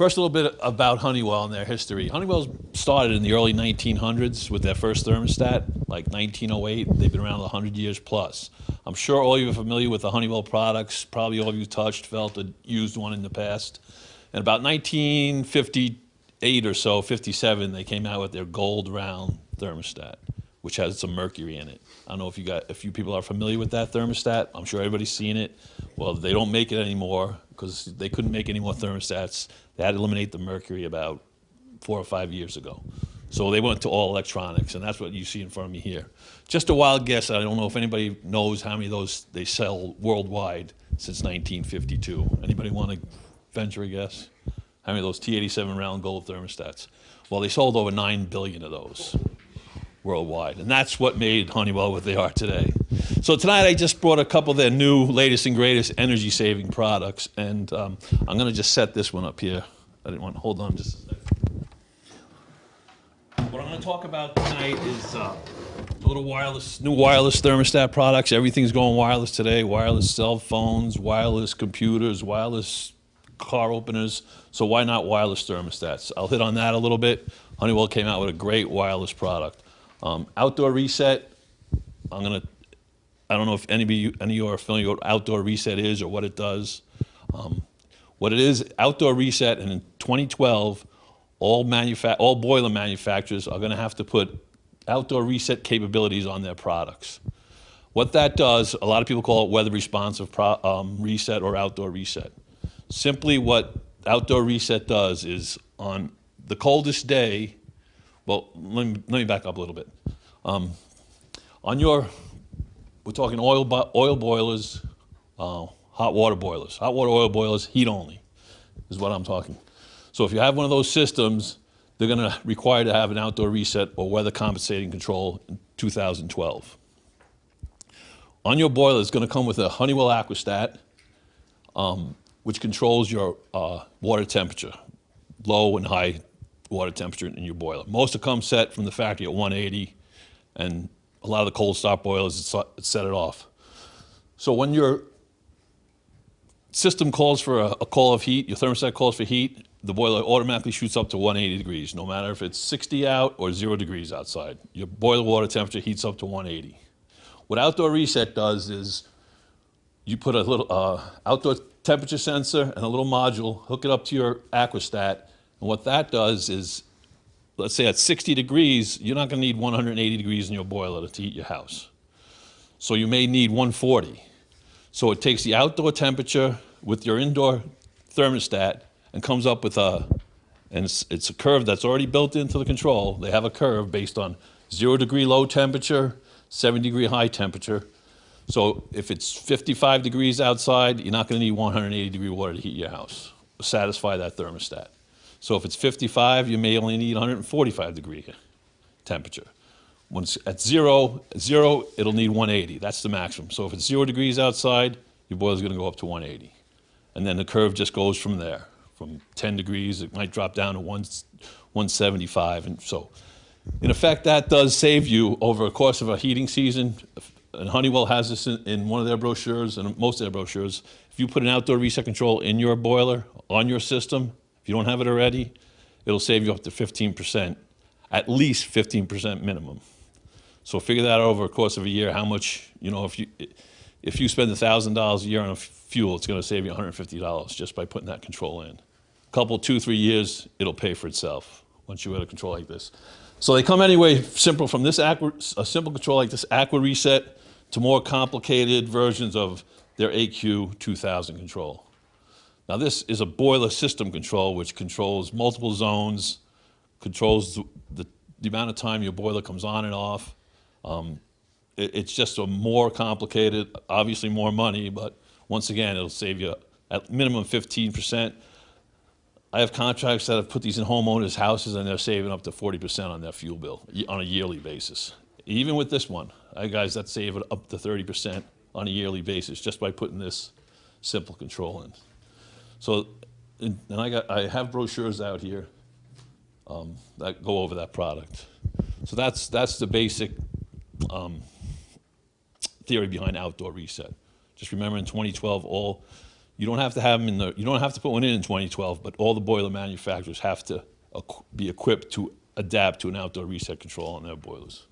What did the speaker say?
First, a little bit about Honeywell and their history. Honeywell started in the early 1900s with their first thermostat, like 1908. They've been around 100 years plus. I'm sure all of you are familiar with the Honeywell products. Probably all of you touched, felt, or used one in the past. And about 1958 or so, 57, they came out with their gold round thermostat, which has some mercury in it. I don't know if you people are familiar with that thermostat. I'm sure everybody's seen it. Well, they don't make it anymore because they couldn't make any more thermostats. They had to eliminate the mercury about 4 or 5 years ago. So they went to all electronics, and that's what you see in front of me here. Just a wild guess, I don't know if anybody knows how many of those they sell worldwide since 1952. Anybody want to venture a guess? How many of those T87 round gold thermostats? Well, they sold over 9 billion of those worldwide, and that's what made Honeywell what they are today. So tonight I just brought a couple of their new, latest and greatest energy-saving products, and I'm going to just set this one up here. I didn't want to hold on just a second. What I'm going to talk about tonight is little new wireless thermostat products. Everything's going wireless today. Wireless cell phones, wireless computers, wireless car openers. So why not wireless thermostats? I'll hit on that a little bit. Honeywell came out with a great wireless product. Outdoor reset. I don't know if any of you are familiar with what outdoor reset is or what it does. What it is, outdoor reset, and in 2012, all boiler manufacturers are going to have to put outdoor reset capabilities on their products. What that does, a lot of people call it weather responsive reset or outdoor reset. Simply what outdoor reset does is on the coldest day, well, let me back up a little bit. We're talking oil boilers, hot water boilers. Hot water oil boilers, heat only, is what I'm talking. So if you have one of those systems, they're going to require to have an outdoor reset or weather compensating control in 2012. On your boiler, it's going to come with a Honeywell Aquastat, which controls your water temperature, low and high water temperature in your boiler. Most of them come set from the factory at 180, and a lot of the cold start boilers set it off. So when your system calls for a call of heat, your thermostat calls for heat, the boiler automatically shoots up to 180 degrees, no matter if it's 60 out or 0 degrees outside. Your boiler water temperature heats up to 180. What outdoor reset does is you put a little outdoor temperature sensor and a little module, hook it up to your Aquastat, and what that does is, let's say at 60 degrees, you're not going to need 180 degrees in your boiler to heat your house. So you may need 140. So it takes the outdoor temperature with your indoor thermostat and comes up with it's a curve that's already built into the control. They have a curve based on 0 degree low temperature, 70 degree high temperature. So if it's 55 degrees outside, you're not going to need 180 degree water to heat your house, satisfy that thermostat. So if it's 55, you may only need 145 degree temperature. When it's at zero, it'll need 180. That's the maximum. So if it's 0 degrees outside, your boiler's going to go up to 180. And then the curve just goes from there. From 10 degrees, it might drop down to 175. And so, in effect, that does save you over the course of a heating season. And Honeywell has this in one of their brochures and most of their brochures. If you put an outdoor reset control in your boiler, on your system, if you don't have it already, it'll save you up to 15%, at least 15% minimum. So figure that out over the course of a year, how much, if you spend $1,000 a year on fuel, it's going to save you $150 just by putting that control in. A couple, 2-3 years, it'll pay for itself once you have a control like this. So they come anyway simple from this a simple control like this Aqua Reset to more complicated versions of their AQ 2000 control. Now this is a boiler system control which controls multiple zones, controls the amount of time your boiler comes on and off. It's just a more complicated, obviously more money, but once again, it'll save you at minimum 15%. I have contracts that have put these in homeowners' houses and they're saving up to 40% on their fuel bill on a yearly basis. Even with this one, I guys that save it up to 30% on a yearly basis just by putting this simple control in. So, and I have brochures out here that go over that product. So that's the basic theory behind outdoor reset. Just remember in 2012, You don't have to have them in the. You don't have to put one in 2012, but all the boiler manufacturers have to be equipped to adapt to an outdoor reset control on their boilers.